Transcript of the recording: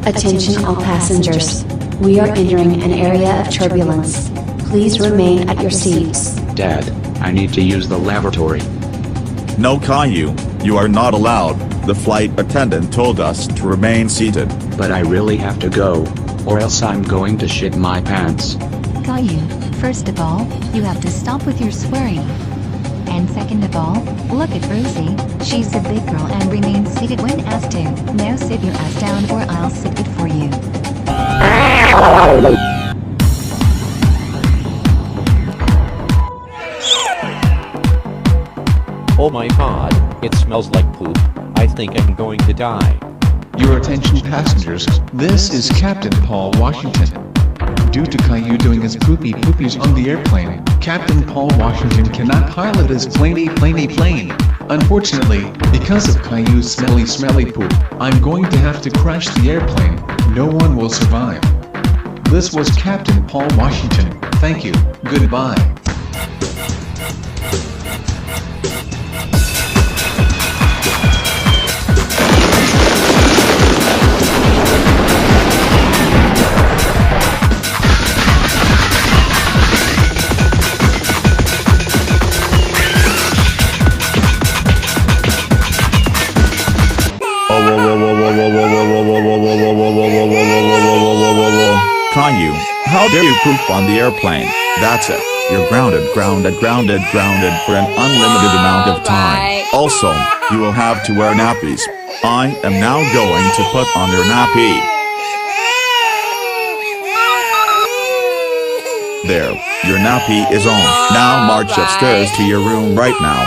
Attention all passengers. We are entering an area of turbulence. Please remain at your seats. Dad, I need to use the lavatory. No, Caliou, you are not allowed. The flight attendant told us to remain seated. But I really have to go, or else I'm going to shit my pants. Caliou, first of all, you have to stop with your swearing. And second of all, look at Rosie, she's a big girl and remain seated when asked to. Now sit your ass down or I'll sit it for you. Oh my god, it smells like poop. I think I'm going to die. Your attention passengers, this is Captain Paul Washington. Due to Caliou doing his poopies on the airplane, Captain Paul Washington cannot pilot his plane. Unfortunately, because of Caliou's smelly poop, I'm going to have to crash the airplane. No one will survive. This was Captain Paul Washington. Thank you. Goodbye. Caliou, how dare you poop on the airplane? That's it. You're grounded for an unlimited amount of time. Also, you will have to wear nappies. I am now going to put on your nappy. There, your nappy is on. Now march upstairs to your room right now.